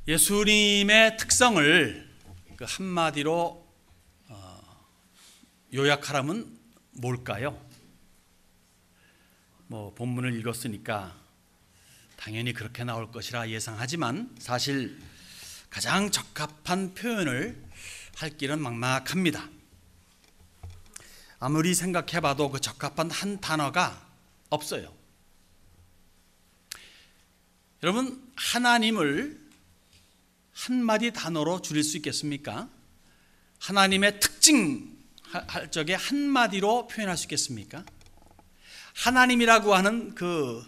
예수님의 특성을 그 한마디로 요약하라면 뭘까요? 본문을 읽었으니까 당연히 그렇게 나올 것이라 예상하지만 사실 가장 적합한 표현을 할 길은 막막합니다. 아무리 생각해봐도 그 적합한 한 단어가 없어요. 여러분, 하나님을 한마디 단어로 줄일 수 있겠습니까? 하나님의 특징 할 적에 한마디로 표현할 수 있겠습니까? 하나님이라고 하는 그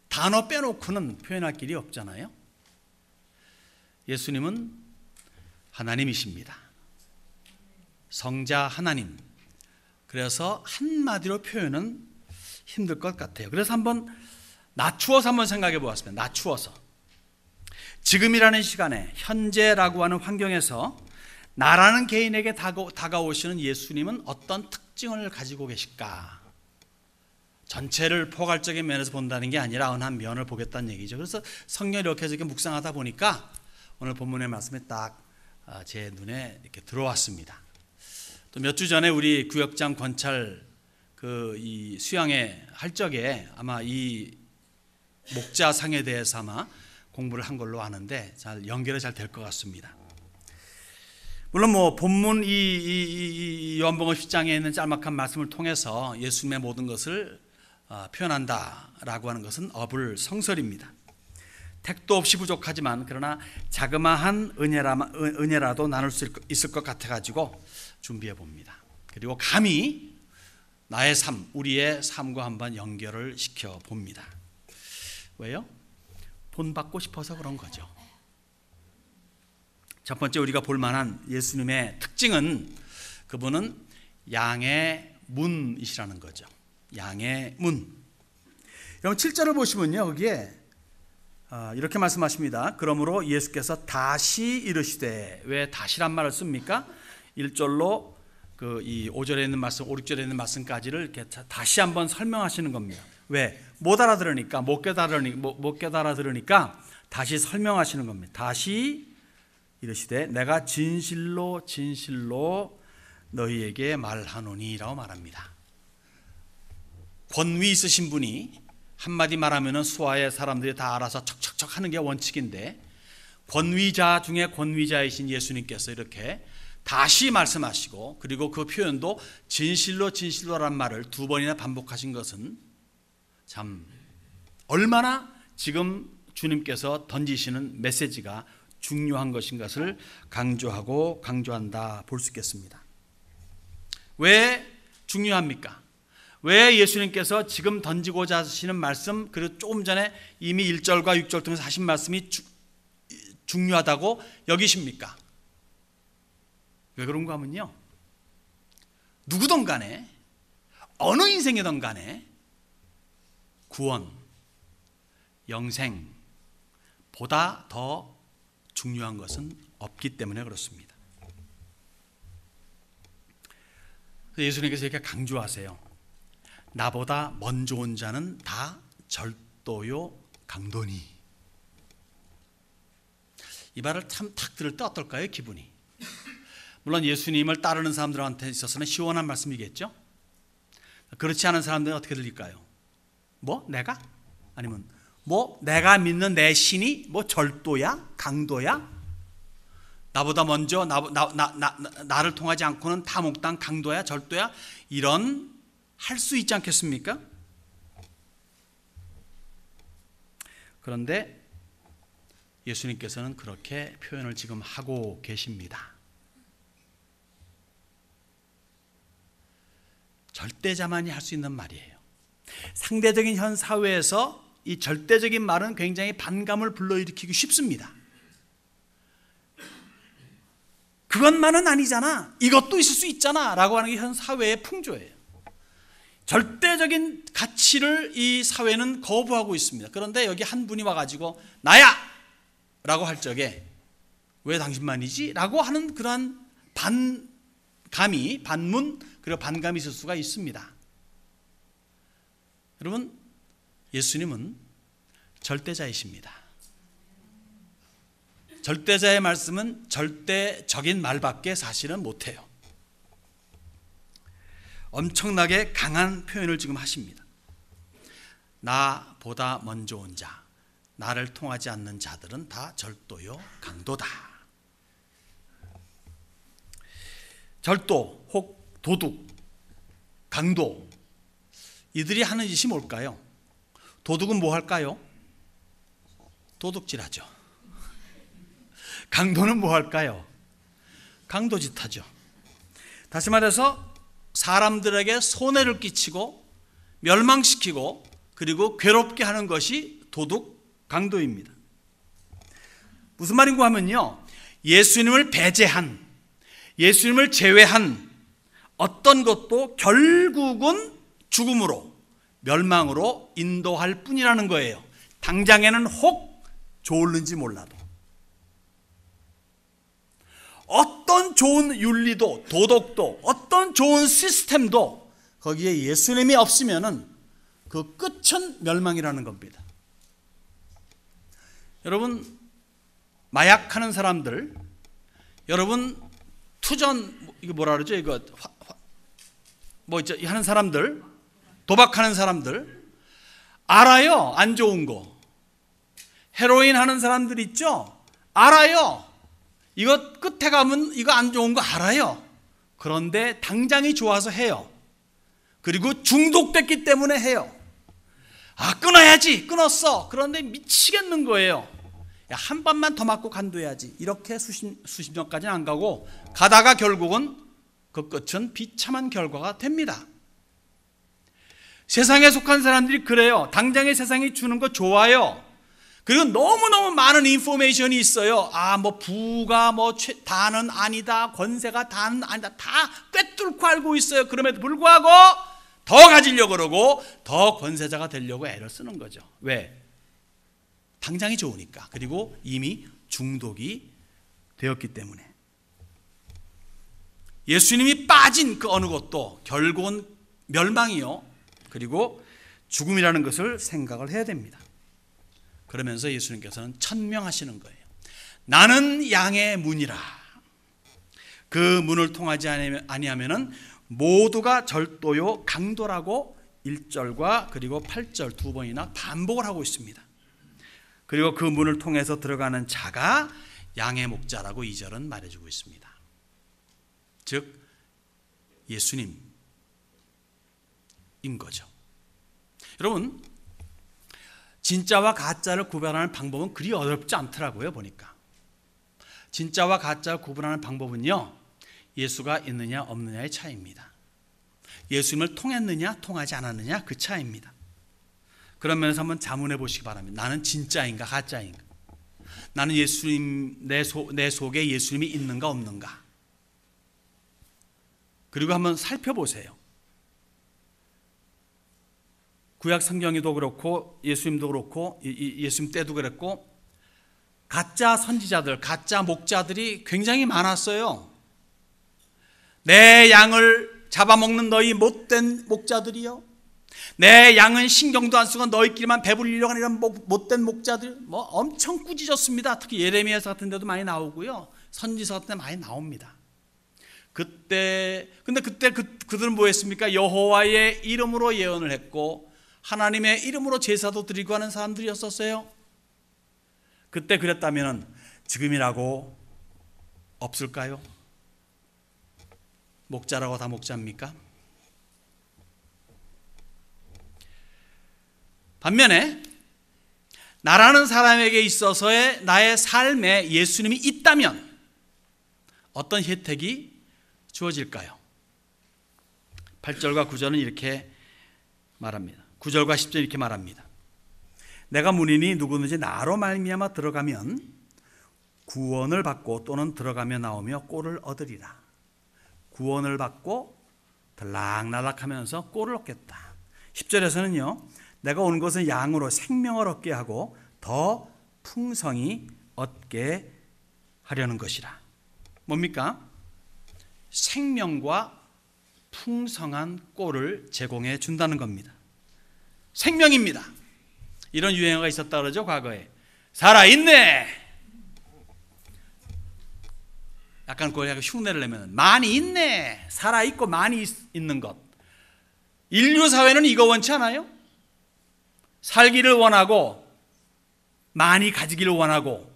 단어 빼놓고는 표현할 길이 없잖아요. 예수님은 하나님이십니다. 성자 하나님. 그래서 한마디로 표현은 힘들 것 같아요. 그래서 낮추어서 한번 생각해 보았습니다. 낮추어서. 지금이라는 시간에, 현재라고 하는 환경에서 나라는 개인에게 다가오시는 예수님은 어떤 특징을 가지고 계실까? 전체를 포괄적인 면에서 본다는 게 아니라 어느 한 면을 보겠다는 얘기죠. 그래서 성경을 이렇게 해서 묵상하다 보니까 오늘 본문의 말씀이 딱 제 눈에 이렇게 들어왔습니다. 또 몇 주 전에 우리 구역장 관찰 이 수양회 할 적에 아마 이 목자상에 대해서 아마 공부를 한 걸로 아는데 잘 연결이 잘 될 것 같습니다. 물론 본문 이 요한복음 10장에 있는 짤막한 말씀을 통해서 예수님의 모든 것을 표현한다라고 하는 것은 어불성설입니다. 택도 없이 부족하지만 그러나 자그마한 은혜라도 나눌 수 있을 것 같아가지고 준비해 봅니다. 그리고 감히 나의 삶, 우리의 삶과 한번 연결을 시켜 봅니다. 왜요? 본받고 싶어서 그런 거죠. 첫 번째 우리가 볼 만한 예수님의 특징은 그분은 양의 문이시라는 거죠. 양의 문. 여러분 7절을 보시면요, 거기에 이렇게 말씀하십니다. 그러므로 예수께서 다시 이르시되, 왜 다시란 말을 씁니까? 1절로 이 5절에 있는 말씀, 5, 6절에 있는 말씀까지를 이렇게 다시 한번 설명하시는 겁니다. 왜? 못 알아들으니까, 못 깨달아 들으니까 다시 설명하시는 겁니다. 다시 이르시되 내가 진실로 진실로 너희에게 말하노니라고 말합니다. 권위 있으신 분이 한마디 말하면 수하의 사람들이 다 알아서 척척척 하는 게 원칙인데, 권위자 중에 권위자이신 예수님께서 이렇게 다시 말씀하시고, 그리고 그 표현도 진실로 진실로란 말을 두 번이나 반복하신 것은 참 얼마나 지금 주님께서 던지시는 메시지가 중요한 것인 것을 강조한다 볼 수 있겠습니다. 왜 중요합니까? 왜 예수님께서 지금 던지고자 하시는 말씀, 그리고 조금 전에 이미 1절과 6절 통해서 하신 말씀이 중요하다고 여기십니까? 왜 그런가 하면요, 누구든 간에 어느 인생이든 간에 구원, 영생보다 더 중요한 것은 없기 때문에 그렇습니다. 예수님께서 이렇게 강조하세요. 나보다 먼저 온 자는 다 절도요 강도니. 이 말을 참 탁 들을 때 어떨까요, 기분이? 물론 예수님을 따르는 사람들한테 있어서는 시원한 말씀이겠죠. 그렇지 않은 사람들은 어떻게 들릴까요? 내가? 아니면 내가 믿는 내 신이 절도야? 강도야? 나보다 먼저 나를 통하지 않고는 다 몽땅 강도야? 절도야? 이런 할 수 있지 않겠습니까? 그런데 예수님께서는 그렇게 표현을 지금 하고 계십니다. 절대자만이 할 수 있는 말이에요. 상대적인 현 사회에서 이 절대적인 말은 굉장히 반감을 불러일으키기 쉽습니다. 그것만은 아니잖아, 이것도 있을 수 있잖아 라고 하는 게 현 사회의 풍조예요. 절대적인 가치를 이 사회는 거부하고 있습니다. 그런데 여기 한 분이 와가지고 나야! 라고 할 적에 왜 당신만이지? 라고 하는 그러한 반문, 그리고 반감이 있을 수가 있습니다. 여러분, 예수님은 절대자이십니다. 절대자의 말씀은 절대적인 말밖에 사실은 못해요. 엄청나게 강한 표현을 지금 하십니다. 나보다 먼저 온 자, 나를 통하지 않는 자들은 다 절도요 강도다. 절도 혹 도둑, 강도, 이들이 하는 짓이 뭘까요? 도둑은 뭐 할까요? 도둑질하죠. 강도는 뭐 할까요? 강도짓 하죠. 다시 말해서 사람들에게 손해를 끼치고 멸망시키고 그리고 괴롭게 하는 것이 도둑, 강도입니다. 무슨 말인가 하면요, 예수님을 배제한, 예수님을 제외한 어떤 것도 결국은 죽음으로, 멸망으로 인도할 뿐이라는 거예요. 당장에는 혹 좋을는지 몰라도. 어떤 좋은 윤리도, 도덕도, 어떤 좋은 시스템도 거기에 예수님이 없으면은 그 끝은 멸망이라는 겁니다. 여러분, 마약하는 사람들, 여러분 투전, 이거 뭐라 그러죠? 이거 하는 사람들, 도박하는 사람들 알아요. 안 좋은 거. 헤로인 하는 사람들 있죠? 알아요. 이거 끝에 가면 이거 안 좋은 거 알아요. 그런데 당장이 좋아서 해요. 그리고 중독됐기 때문에 해요. 아, 끊어야지. 끊었어. 그런데 미치겠는 거예요. 야, 한 번만 더 맞고 간두어야지. 이렇게 수십 년까지는 안 가고 가다가 결국은 그 끝은 비참한 결과가 됩니다. 세상에 속한 사람들이 그래요. 당장에 세상이 주는 거 좋아요. 그리고 너무너무 많은 인포메이션이 있어요. 아, 뭐 부가 뭐 다는 아니다, 권세가 다는 아니다, 다 꿰뚫고 알고 있어요. 그럼에도 불구하고 더 가지려고 그러고 더 권세자가 되려고 애를 쓰는 거죠. 왜? 당장이 좋으니까. 그리고 이미 중독이 되었기 때문에. 예수님이 빠진 그 어느 것도 결국은 멸망이요, 그리고 죽음이라는 것을 생각을 해야 됩니다. 그러면서 예수님께서는 천명하시는 거예요. 나는 양의 문이라. 그 문을 통하지 아니하면은 모두가 절도요 강도라고 1절과 그리고 8절 두 번이나 반복을 하고 있습니다. 그리고 그 문을 통해서 들어가는 자가 양의 목자라고 2절은 말해주고 있습니다. 즉 예수님인 거죠. 여러분, 진짜와 가짜를 구별하는 방법은 그리 어렵지 않더라고요. 보니까 진짜와 가짜를 구분하는 방법은요, 예수가 있느냐 없느냐의 차이입니다. 예수님을 통했느냐 통하지 않았느냐 그 차이입니다. 그런 면에서 한번 자문해 보시기 바랍니다. 나는 진짜인가 가짜인가? 나는 예수님, 내 속에 예수님이 있는가 없는가? 그리고 한번 살펴보세요. 구약 성경에도 그렇고 예수님도 그렇고 예수님 때도 그랬고 가짜 선지자들, 가짜 목자들이 굉장히 많았어요. 내 양을 잡아먹는 너희 못된 목자들이요, 내 양은 신경도 안 쓰고 너희끼리만 배불리려고 하는 이런 못된 목자들, 뭐 엄청 꾸짖었습니다. 특히 예레미야서 같은 데도 많이 나오고요, 선지서 같은 데 많이 나옵니다. 근데 그들은 뭐 했습니까? 여호와의 이름으로 예언을 했고 하나님의 이름으로 제사도 드리고 하는 사람들이었었어요. 그때 그랬다면 지금이라고 없을까요? 목자라고 다 목자입니까? 반면에 나라는 사람에게 있어서의 나의 삶에 예수님이 있다면 어떤 혜택이 주어질까요? 8절과 9절은 이렇게 말합니다. 9절과 10절 이렇게 말합니다. 내가 문이니 누구든지 나로 말미암아 들어가면 구원을 받고 또는 들어가며 나오며 꼴을 얻으리라. 구원을 받고 들락날락하면서 꼴을 얻겠다. 10절에서는요, 내가 온 것은 양으로 생명을 얻게 하고 더 풍성히 얻게 하려는 것이라. 뭡니까? 생명과 풍성한 꼴을 제공해 준다는 겁니다. 생명입니다. 이런 유행어가 있었다 그러죠, 과거에. 살아있네. 약간 그걸 흉내를 내면 많이 있네, 살아있고 많이 있는 것. 인류 사회는 이거 원치 않아요? 살기를 원하고 많이 가지기를 원하고,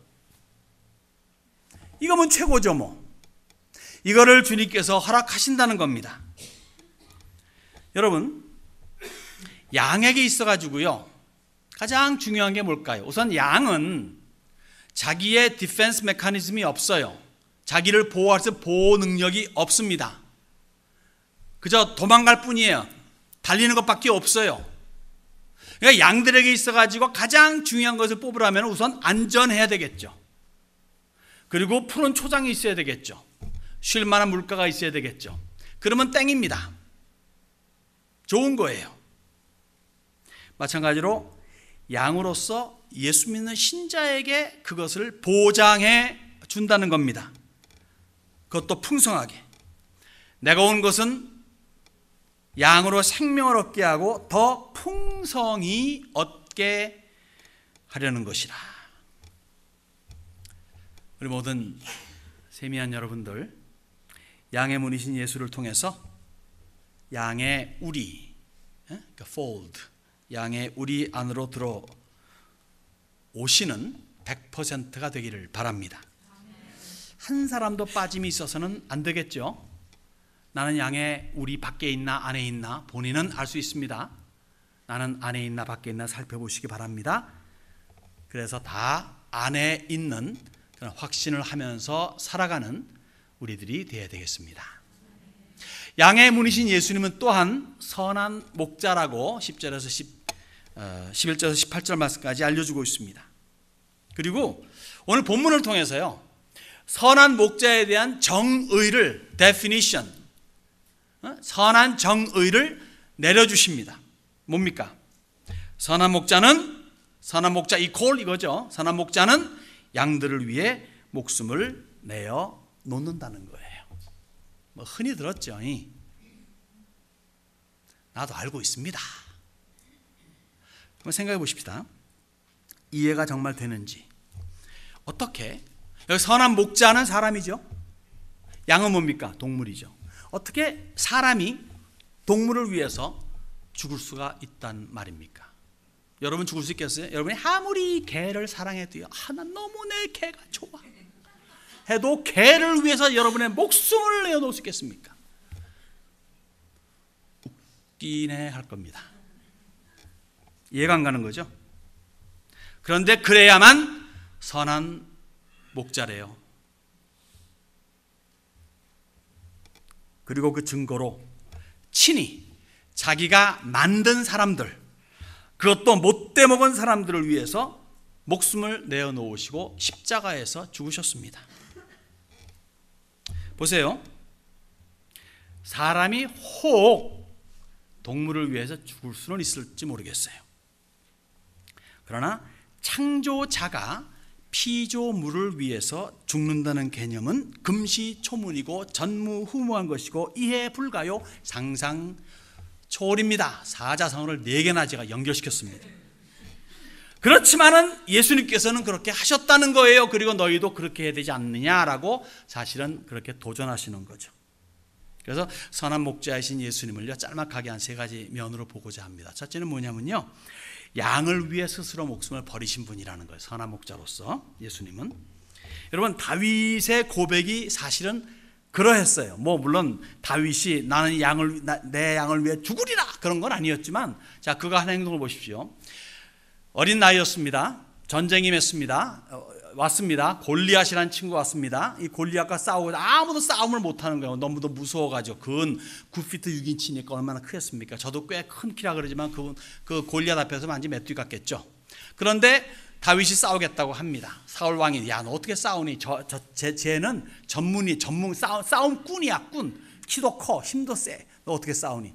이거면 최고죠 뭐. 이거를 주님께서 허락하신다는 겁니다. 여러분, 양에게 있어가지고요, 가장 중요한 게 뭘까요? 우선 양은 자기의 디펜스 메커니즘이 없어요. 자기를 보호할 수 보호 능력이 없습니다. 그저 도망갈 뿐이에요. 달리는 것밖에 없어요. 그러니까 양들에게 있어가지고 가장 중요한 것을 뽑으라면 우선 안전해야 되겠죠. 그리고 푸른 초장이 있어야 되겠죠. 쉴 만한 물가가 있어야 되겠죠. 그러면 땡입니다. 좋은 거예요. 마찬가지로 양으로서 예수 믿는 신자에게 그것을 보장해 준다는 겁니다. 그것도 풍성하게. 내가 온 것은 양으로 생명을 얻게 하고 더 풍성히 얻게 하려는 것이라. 우리 모든 세미한 여러분들, 양의 문이신 예수를 통해서 양의 우리, 그러니까 fold, 양의 우리 안으로 들어오시는 100%가 되기를 바랍니다. 한 사람도 빠짐이 있어서는 안 되겠죠. 나는 양의 우리 밖에 있나 안에 있나 본인은 알 수 있습니다. 나는 안에 있나 밖에 있나 살펴보시기 바랍니다. 그래서 다 안에 있는 그런 확신을 하면서 살아가는 우리들이 되어야 되겠습니다. 양의 문이신 예수님은 또한 선한 목자라고 10절에서 11절에서 18절 말씀까지 알려주고 있습니다. 그리고 오늘 본문을 통해서요, 선한 목자에 대한 정의를, definition, 선한 정의를 내려주십니다. 뭡니까? 선한 목자 이퀄 이거죠. 선한 목자는 양들을 위해 목숨을 내어 놓는다는 거예요. 뭐 흔히 들었죠. 나도 알고 있습니다. 한번 생각해 보십시다. 이해가 정말 되는지. 어떻게? 여기 선한 목자는 사람이죠. 양은 뭡니까? 동물이죠. 어떻게 사람이 동물을 위해서 죽을 수가 있단 말입니까? 여러분 죽을 수 있겠어요? 여러분이 아무리 개를 사랑해도요, 난 너무 내 개가 좋아 해도 개를 위해서 여러분의 목숨을 내어놓을 수 있겠습니까? 웃기네 할 겁니다. 이해가 안 가는 거죠? 그런데 그래야만 선한 목자래요. 그리고 그 증거로 친히 자기가 만든 사람들, 그것도 못돼 먹은 사람들을 위해서 목숨을 내어놓으시고 십자가에서 죽으셨습니다. 보세요. 사람이 혹 동물을 위해서 죽을 수는 있을지 모르겠어요. 그러나 창조자가 피조물을 위해서 죽는다는 개념은 금시초문이고 전무후무한 것이고 이해 불가요, 상상 초월입니다. 사자성어를 4개나 제가 연결시켰습니다. 그렇지만은 예수님께서는 그렇게 하셨다는 거예요. 그리고 너희도 그렇게 해야 되지 않느냐라고 사실은 그렇게 도전하시는 거죠. 그래서 선한 목자이신 예수님을요, 짤막하게 한 3가지 면으로 보고자 합니다. 첫째는 뭐냐면요, 양을 위해 스스로 목숨을 버리신 분이라는 거예요. 선한 목자로서 예수님은. 여러분, 다윗의 고백이 사실은 그러했어요. 물론 다윗이 나는 내 양을 위해 죽으리라 그런 건 아니었지만, 자, 그가 한 행동을 보십시오. 어린 나이였습니다. 전쟁이 맺습니다. 왔습니다. 골리앗이라는 친구가 왔습니다. 이 골리앗과 싸우고 아무도 싸움을 못하는 거예요. 너무도 무서워가지고. 그건 9피트 6인치니까 얼마나 크겠습니까? 저도 꽤 큰 키라 그러지만 그 골리앗 앞에서 완전히 메뚜기 같겠죠. 그런데 다윗이 싸우겠다고 합니다. 사울 왕이, 야, 너 어떻게 싸우니? 쟤는 싸움꾼이야, 꾼. 키도 커, 힘도 세. 너 어떻게 싸우니?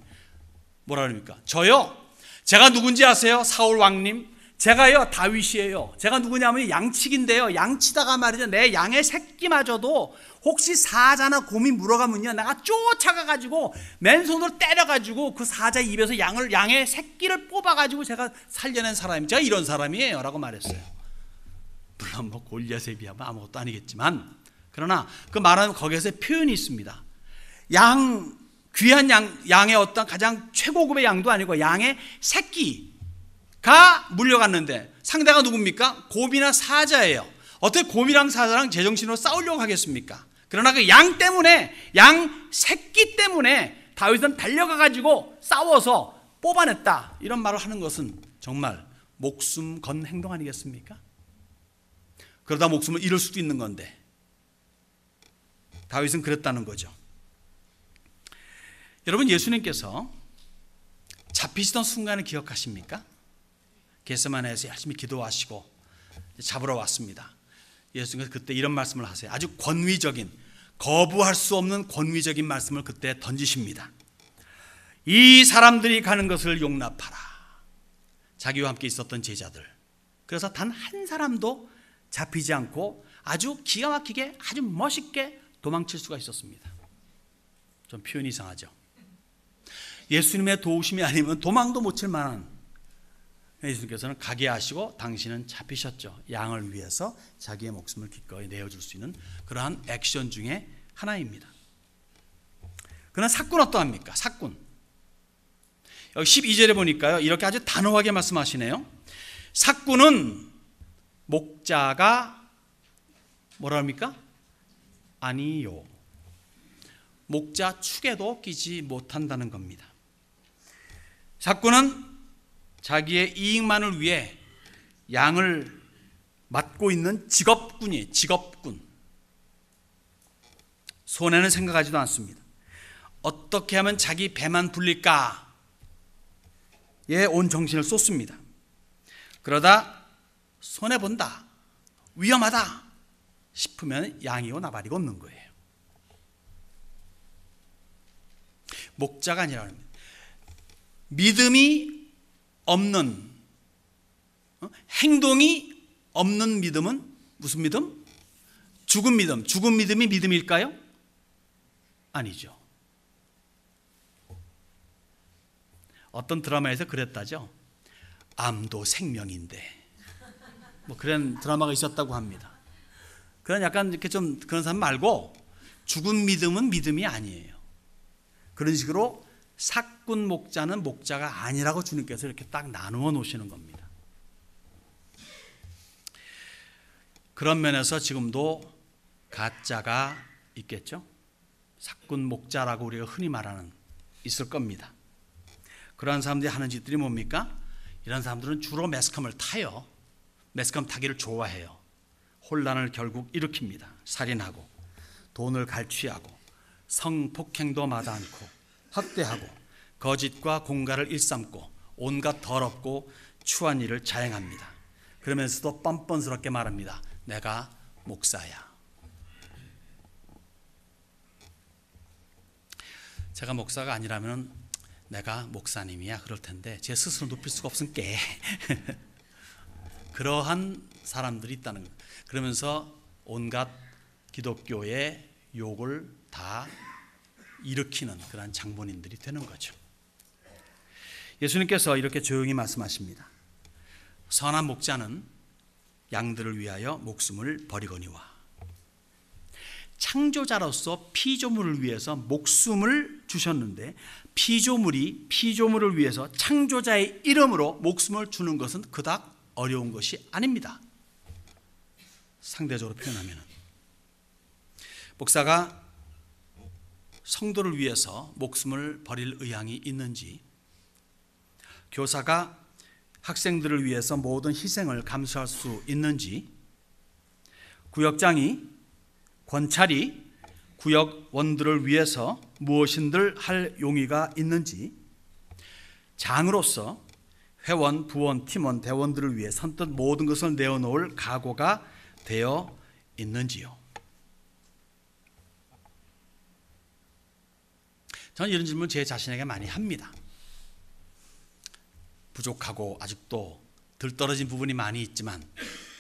뭐라 그럽니까? 저요? 제가 누군지 아세요? 사울 왕님? 제가요, 다윗이에요. 제가 누구냐면 양치기인데요, 양치다가 말이죠, 내 양의 새끼마저도 혹시 사자나 곰이 물어가면요, 내가 쫓아가가지고 맨손으로 때려가지고 그 사자 입에서 양의 새끼를 뽑아가지고 제가 살려낸 사람이, 제가 이런 사람이에요 라고 말했어요. 물론 골리앗에 비하면 아무것도 아니겠지만, 그러나 그 말하는 거기에서 표현이 있습니다. 귀한 양의 어떤 가장 최고급의 양도 아니고 양의 새끼가 물려갔는데 상대가 누굽니까? 곰이나 사자예요. 어떻게 곰이랑 사자랑 제정신으로 싸우려고 하겠습니까? 그러나 그 양 때문에, 양 새끼 때문에 다윗은 달려가가지고 싸워서 뽑아냈다. 이런 말을 하는 것은 정말 목숨 건 행동 아니겠습니까? 그러다 목숨을 잃을 수도 있는 건데 다윗은 그랬다는 거죠. 여러분, 예수님께서 잡히시던 순간을 기억하십니까? 겟세마네에서 열심히 기도하시고 잡으러 왔습니다. 예수님께서 그때 이런 말씀을 하세요. 아주 권위적인, 거부할 수 없는 권위적인 말씀을 그때 던지십니다. 이 사람들이 가는 것을 용납하라. 자기와 함께 있었던 제자들, 그래서 단 한 사람도 잡히지 않고 아주 기가 막히게, 아주 멋있게 도망칠 수가 있었습니다. 좀 표현이 이상하죠. 예수님의 도우심이 아니면 도망도 못 칠 만한, 예수님께서는 가게 하시고 당신은 잡히셨죠. 양을 위해서 자기의 목숨을 기꺼이 내어줄 수 있는 그러한 액션 중에 하나입니다. 그러나 사꾼 어떠합니까? 사꾼. 여기 12절에 보니까요, 이렇게 아주 단호하게 말씀하시네요. 사꾼은 목자가 뭐라 합니까? 아니요. 목자 축에도 끼지 못한다는 겁니다. 사꾼은 자기의 이익만을 위해 양을 맡고 있는 직업군이에요. 직업군. 손해는 생각하지도 않습니다. 어떻게 하면 자기 배만 불릴까에 온 정신을 쏟습니다. 그러다 손해본다, 위험하다 싶으면 양이고 나발이고 없는 거예요. 목자가 아니라 믿음이 없는, 행동이 없는 믿음은 무슨 믿음? 죽은 믿음. 죽은 믿음이 믿음일까요? 아니죠. 어떤 드라마에서 그랬다죠. 암도 생명인데, 뭐 그런 드라마가 있었다고 합니다. 그런 약간 이렇게 좀 그런 사람 말고 죽은 믿음은 믿음이 아니에요. 그런 식으로 사꾼 목자는 목자가 아니라고 주님께서 이렇게 딱 나누어 놓으시는 겁니다. 그런 면에서 지금도 가짜가 있겠죠. 사꾼 목자라고 우리가 흔히 말하는 있을 겁니다. 그러한 사람들이 하는 짓들이 뭡니까? 이런 사람들은 주로 매스컴을 타요. 매스컴 타기를 좋아해요. 혼란을 결국 일으킵니다. 살인하고 돈을 갈취하고 성폭행도 마다 않고 학대하고 거짓과 공갈을 일삼고 온갖 더럽고 추한 일을 자행합니다. 그러면서도 뻔뻔스럽게 말합니다. 내가 목사야. 제가 목사가 아니라면 내가 목사님이야 그럴 텐데 제 스스로 높일 수가 없으니까 그러한 사람들이 있다는 거예요. 그러면서 온갖 기독교의 욕을 다 일으키는 그런 장본인들이 되는 거죠. 예수님께서 이렇게 조용히 말씀하십니다. 선한 목자는 양들을 위하여 목숨을 버리거니와. 창조자로서 피조물을 위해서 목숨을 주셨는데 피조물을 위해서 창조자의 이름으로 목숨을 주는 것은 그닥 어려운 것이 아닙니다. 상대적으로 표현하면 목사가 성도를 위해서 목숨을 버릴 의향이 있는지, 교사가 학생들을 위해서 모든 희생을 감수할 수 있는지, 구역장이, 권찰이 구역원들을 위해서 무엇인들 할 용의가 있는지, 장으로서 회원, 부원, 팀원, 대원들을 위해 선뜻 모든 것을 내어놓을 각오가 되어 있는지요. 저는 이런 질문을 제 자신에게 많이 합니다. 부족하고 아직도 들떨어진 부분이 많이 있지만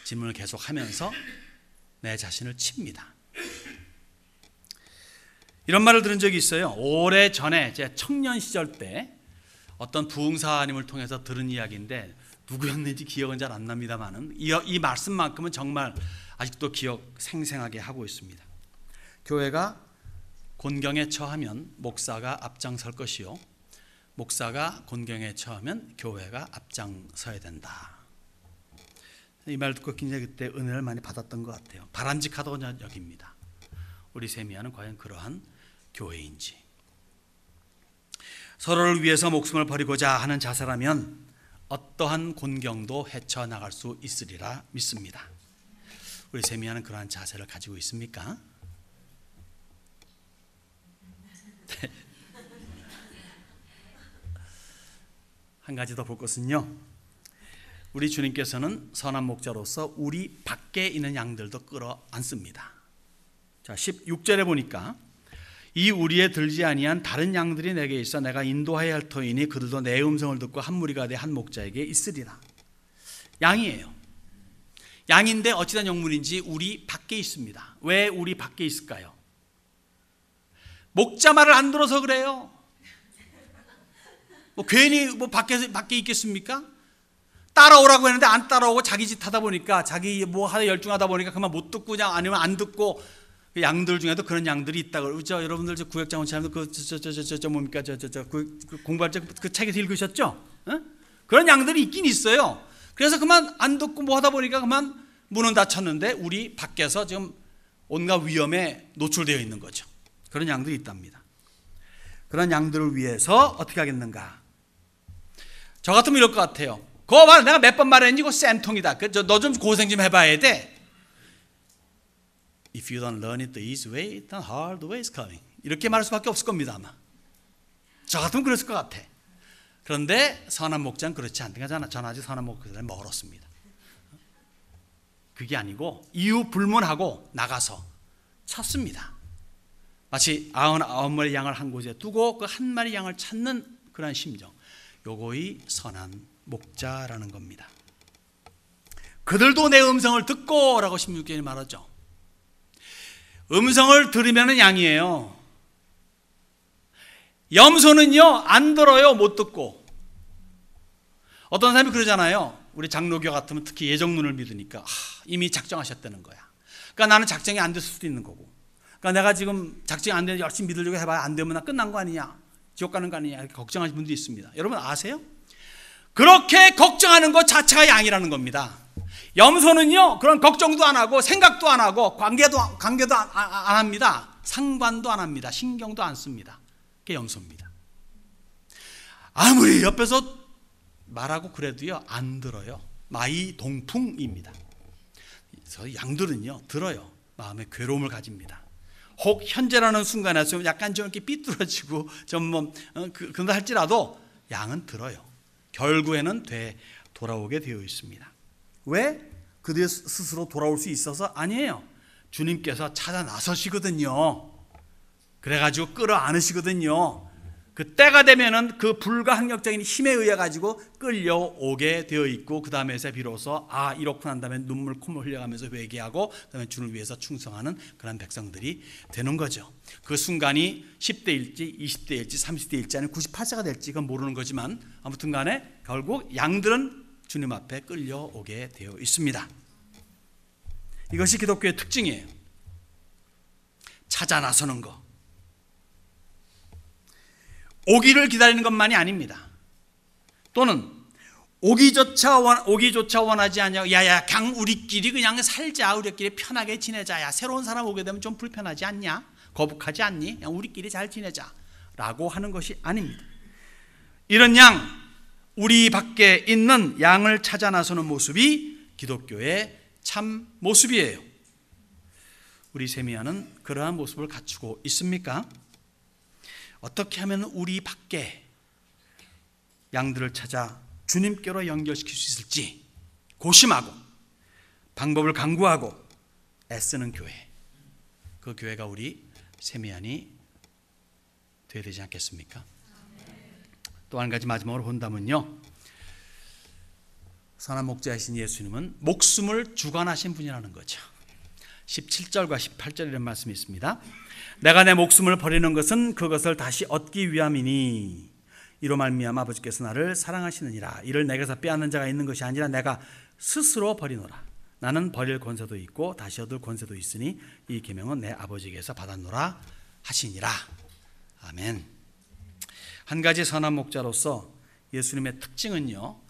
질문을 계속하면서 내 자신을 칩니다. 이런 말을 들은 적이 있어요. 오래전에 제 청년 시절 때 어떤 부흥사님을 통해서 들은 이야기인데 누구였는지 기억은 잘 안 납니다만은 이 말씀만큼은 정말 아직도 기억 생생하게 하고 있습니다. 교회가 곤경에 처하면 목사가 앞장설 것이요, 목사가 곤경에 처하면 교회가 앞장서야 된다. 이 말 듣고 굉장히 그때 은혜를 많이 받았던 것 같아요. 바람직하다고 여깁니다. 우리 세미야는 과연 그러한 교회인지. 서로를 위해서 목숨을 버리고자 하는 자세라면 어떠한 곤경도 헤쳐나갈 수 있으리라 믿습니다. 우리 세미야는 그러한 자세를 가지고 있습니까? 한 가지 더 볼 것은요, 우리 주님께서는 선한 목자로서 우리 밖에 있는 양들도 끌어안습니다. 자, 16절에 보니까 이 우리에 들지 아니한 다른 양들이 내게 있어 내가 인도하여야 할 터이니 그들도 내 음성을 듣고 한 무리가 돼 한 목자에게 있으리라. 양이에요. 양인데 어찌된 영문인지 우리 밖에 있습니다. 왜 우리 밖에 있을까요? 목자 말을 안 들어서 그래요. 괜히 밖에 있겠습니까? 따라오라고 했는데 안 따라오고 자기 짓 하다 보니까, 자기 하다 열중하다 보니까 그만 못 듣고, 그냥 아니면 안 듣고. 양들 중에도 그런 양들이 있다고 그러죠. 여러분들 저 구역장원 차장도 뭡니까 공부할 때 그 책에서 읽으셨죠? 그런 양들이 있긴 있어요. 그래서 그만 안 듣고 하다 보니까 그만 문은 닫혔는데 우리 밖에서 지금 온갖 위험에 노출되어 있는 거죠. 그런 양들이 있답니다. 그런 양들을 위해서 어떻게 하겠는가? 저 같으면 이럴 것 같아요. 그거 봐, 내가 몇 번 말했는지 그거 쌤통이다. 너 좀 고생 좀 해봐야 돼. If you don't learn it the easy way, then hard way is coming. 이렇게 말할 수밖에 없을 겁니다, 아마. 저 같으면 그랬을 것 같아. 그런데 선한 목자는 그렇지 않다. 저는 아직 선한 목자를 멀었습니다. 그게 아니고 이유 불문하고 나가서 찾습니다. 마치 99마리 양을 한 곳에 두고 그 한 마리 양을 찾는 그런 심정. 요거이 선한 목자라는 겁니다. 그들도 내 음성을 듣고 라고 16절에 말하죠. 음성을 들으면 양이에요. 염소는요 안 들어요. 못 듣고. 어떤 사람이 그러잖아요. 우리 장로교 같으면 특히 예정론을 믿으니까 이미 작정하셨다는 거야. 그러니까 나는 작정이 안 됐을 수도 있는 거고, 그러니까 내가 지금 작정이 안 되는데 열심히 믿으려고 해봐야 안 되면 나 끝난 거 아니냐, 지옥 가는 거 아니냐, 이렇게 걱정하시는 분들이 있습니다. 여러분 아세요? 그렇게 걱정하는 것 자체가 양이라는 겁니다. 염소는요 그런 걱정도 안 하고 생각도 안 하고 관계도 안 합니다. 상관도 안 합니다. 신경도 안 씁니다. 그게 염소입니다. 아무리 옆에서 말하고 그래도요 안 들어요. 마이동풍입니다. 그래서 양들은요 들어요. 마음에 괴로움을 가집니다. 혹 현재라는 순간에 좀 약간 좀 이렇게 삐뚤어지고 좀 그런다 할지라도 양은 들어요. 결국에는 돌아오게 되어 있습니다. 왜? 그들 스스로 돌아올 수 있어서 아니에요. 주님께서 찾아 나서시거든요. 그래가지고 끌어안으시거든요. 그 때가 되면은 그 불가항력적인 힘에 의해 가지고 끌려오게 되어 있고, 그 다음에서 비로소 이렇구나 한 다음에 눈물 콧물 흘려가면서 회개하고 그다음에 주를 위해서 충성하는 그런 백성들이 되는 거죠. 그 순간이 10대일지 20대일지 30대일지 아니면 98세가 될지 그건 모르는 거지만 아무튼 간에 결국 양들은 주님 앞에 끌려오게 되어 있습니다. 이것이 기독교의 특징이에요. 찾아 나서는 거. 오기를 기다리는 것만이 아닙니다. 또는 오기조차 원하지 않냐고, 야야 그냥 우리끼리 그냥 살자, 우리끼리 편하게 지내자, 야 새로운 사람 오게 되면 좀 불편하지 않냐, 거북하지 않니, 그냥 우리끼리 잘 지내자 라고 하는 것이 아닙니다. 이런 양, 우리 밖에 있는 양을 찾아 나서는 모습이 기독교의 참 모습이에요. 우리 세미야는 그러한 모습을 갖추고 있습니까? 어떻게 하면 우리 밖에 양들을 찾아 주님께로 연결시킬 수 있을지 고심하고 방법을 강구하고 애쓰는 교회, 그 교회가 우리 세미야니 되어야 되지 않겠습니까? 또 한 가지 마지막으로 본다면요, 선한 목자이신 예수님은 목숨을 주관하신 분이라는 거죠. 17절과 18절에 이런 말씀이 있습니다. 내가 내 목숨을 버리는 것은 그것을 다시 얻기 위함이니 이로 말미암아 아버지께서 나를 사랑하시느니라. 이를 내게서 빼앗는 자가 있는 것이 아니라 내가 스스로 버리노라. 나는 버릴 권세도 있고 다시 얻을 권세도 있으니 이 계명은 내 아버지께서 받았노라 하시니라. 아멘. 한 가지 선한 목자로서 예수님의 특징은요,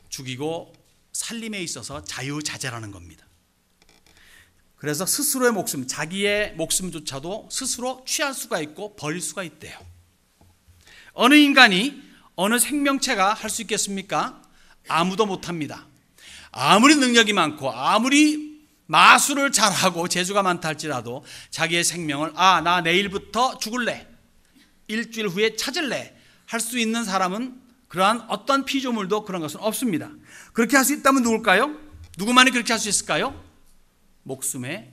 죽이고 살림에 있어서 자유자재라는 겁니다. 그래서 스스로의 목숨, 자기의 목숨조차도 스스로 취할 수가 있고 버릴 수가 있대요. 어느 인간이, 어느 생명체가 할 수 있겠습니까? 아무도 못합니다. 아무리 능력이 많고 아무리 마술을 잘하고 재주가 많다 할지라도 자기의 생명을 나 내일부터 죽을래, 일주일 후에 찾을래 할 수 있는 사람은 그러한 어떤 피조물도 그런 것은 없습니다. 그렇게 할 수 있다면 누굴까요? 누구만이 그렇게 할 수 있을까요? 목숨의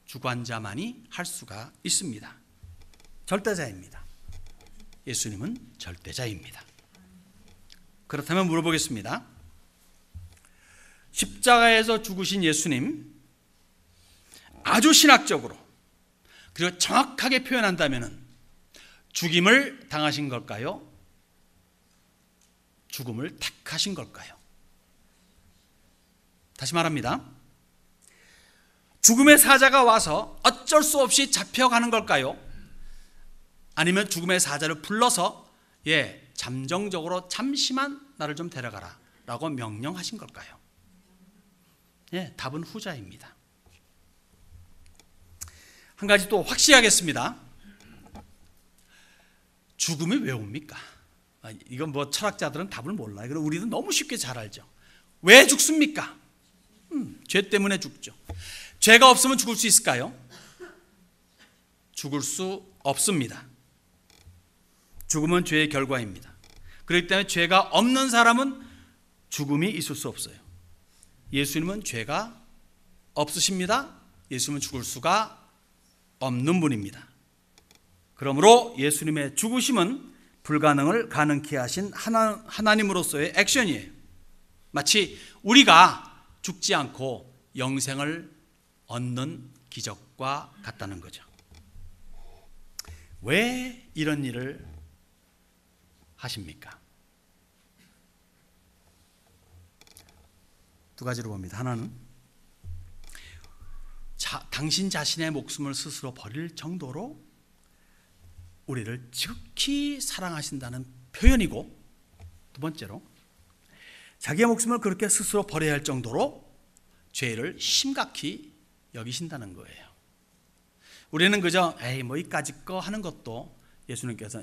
주관자만이 할 수가 있습니다. 절대자입니다. 예수님은 절대자입니다. 그렇다면 물어보겠습니다. 십자가에서 죽으신 예수님, 아주 신학적으로 그리고 정확하게 표현한다면 죽임을 당하신 걸까요? 죽음을 택하신 걸까요? 다시 말합니다. 죽음의 사자가 와서 어쩔 수 없이 잡혀가는 걸까요? 아니면 죽음의 사자를 불러서 잠정적으로 잠시만 나를 좀 데려가라 라고 명령하신 걸까요? 답은 후자입니다. 한 가지 또 확실하겠습니다. 죽음이 왜 옵니까? 이건 철학자들은 답을 몰라요. 그리고 우리는 너무 쉽게 잘 알죠. 왜 죽습니까? 죄 때문에 죽죠. 죄가 없으면 죽을 수 있을까요? 죽을 수 없습니다. 죽음은 죄의 결과입니다. 그렇기 때문에 죄가 없는 사람은 죽음이 있을 수 없어요. 예수님은 죄가 없으십니다. 예수님은 죽을 수가 없는 분입니다. 그러므로 예수님의 죽으심은 불가능을 가능케 하신 하나님으로서의 액션이에요. 마치 우리가 죽지 않고 영생을 얻는 기적과 같다는 거죠. 왜 이런 일을 하십니까? 두 가지로 봅니다. 하나는 당신 자신의 목숨을 스스로 버릴 정도로 우리를 지극히 사랑하신다는 표현이고, 두 번째로 자기의 목숨을 그렇게 스스로 버려야 할 정도로 죄를 심각히 여기신다는 거예요. 우리는 그저 이까짓 거 하는 것도 예수님께서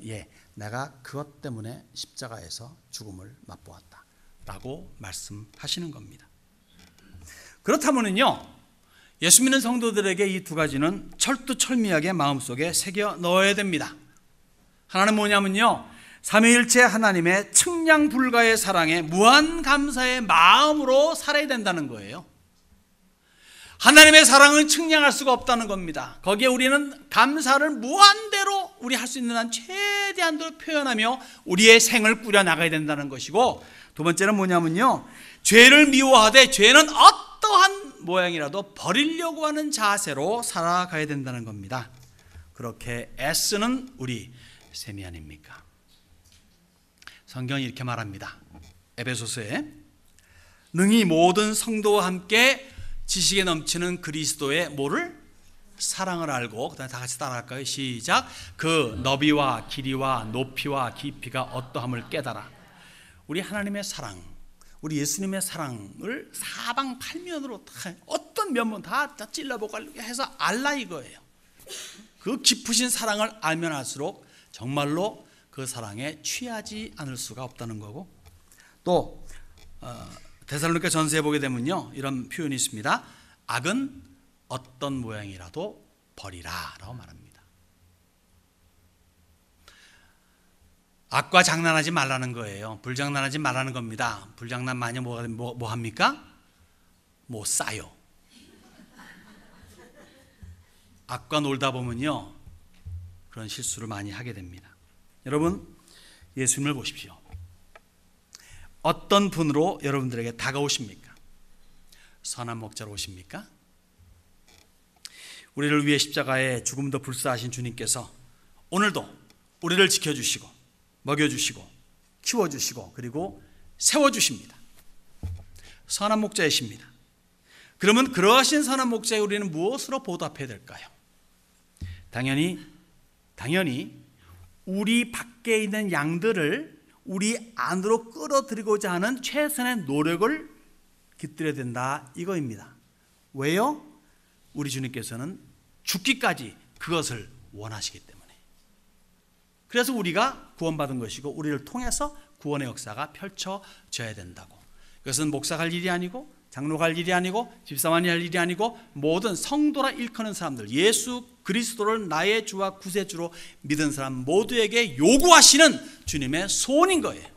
내가 그것 때문에 십자가에서 죽음을 맛보았다 라고 말씀하시는 겁니다. 그렇다면요, 예수 믿는 성도들에게 이 두 가지는 철두철미하게 마음속에 새겨 넣어야 됩니다. 하나는 뭐냐면요, 삼위일체 하나님의 측량 불가의 사랑에 무한 감사의 마음으로 살아야 된다는 거예요. 하나님의 사랑은 측량할 수가 없다는 겁니다. 거기에 우리는 감사를 무한대로 우리 할 수 있는 한 최대한으로 표현하며 우리의 생을 꾸려나가야 된다는 것이고, 두 번째는 뭐냐면요, 죄를 미워하되 죄는 어떠한 모양이라도 버리려고 하는 자세로 살아가야 된다는 겁니다. 그렇게 애쓰는 우리 셈이 아닙니까? 성경이 이렇게 말합니다. 에베소서에 능히 모든 성도와 함께 지식에 넘치는 그리스도의 뭐를? 사랑을 알고, 그다음에 다 같이 따라할까요? 시작. 그 너비와 길이와 높이와 깊이가 어떠함을 깨달아. 우리 하나님의 사랑, 우리 예수님의 사랑을 사방팔면으로 다, 어떤 면면 다 찔러보고 해서 알라 이거예요. 그 깊으신 사랑을 알면 알수록 정말로 그 사랑에 취하지 않을 수가 없다는 거고, 또 데살로니가 전서에 보게 되면요, 이런 표현이 있습니다. 악은 어떤 모양이라도 버리라 라고 말합니다. 악과 장난하지 말라는 거예요. 불장난하지 말라는 겁니다. 불장난 많이 뭐 합니까? 뭐 싸요. 악과 놀다 보면요, 그런 실수를 많이 하게 됩니다. 여러분, 예수님을 보십시오. 어떤 분으로 여러분들에게 다가오십니까? 선한 목자로 오십니까? 우리를 위해 십자가에 죽음도 불사하신 주님께서 오늘도 우리를 지켜주시고 먹여주시고 키워주시고 그리고 세워주십니다. 선한 목자이십니다. 그러면 그러하신 선한 목자에 우리는 무엇으로 보답해야 될까요? 당연히 우리 밖에 있는 양들을 우리 안으로 끌어들이고자 하는 최선의 노력을 깃들여야 된다 이거입니다. 왜요? 우리 주님께서는 죽기까지 그것을 원하시기 때문에. 그래서 우리가 구원받은 것이고 우리를 통해서 구원의 역사가 펼쳐져야 된다고. 이것은 목사가 할 일이 아니고 장로가 할 일이 아니고 집사만이 할 일이 아니고 모든 성도라 일컫는 사람들, 예수 그리스도를 나의 주와 구세주로 믿은 사람 모두에게 요구하시는 주님의 소원인 거예요.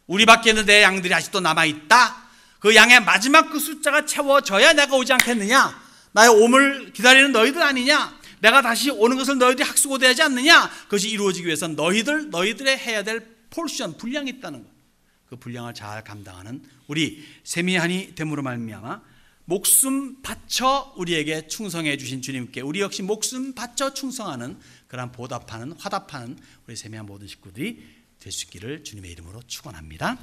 우리 밖에 있는 내 양들이 아직도 남아있다. 그 양의 마지막 그 숫자가 채워져야 내가 오지 않겠느냐. 나의 오물 기다리는 너희들 아니냐. 내가 다시 오는 것을 너희들이 학수고대하지 않느냐. 그것이 이루어지기 위해서 너희들의 해야 될 포션, 분량이 있다는 것. 그 분량을 잘 감당하는 우리 세미한이 됨으로 말미암아 목숨 바쳐 우리에게 충성해 주신 주님께 우리 역시 목숨 바쳐 충성하는 그런 보답하는 화답하는 우리 세미한 모든 식구들이 될 수 있기를 주님의 이름으로 축원합니다.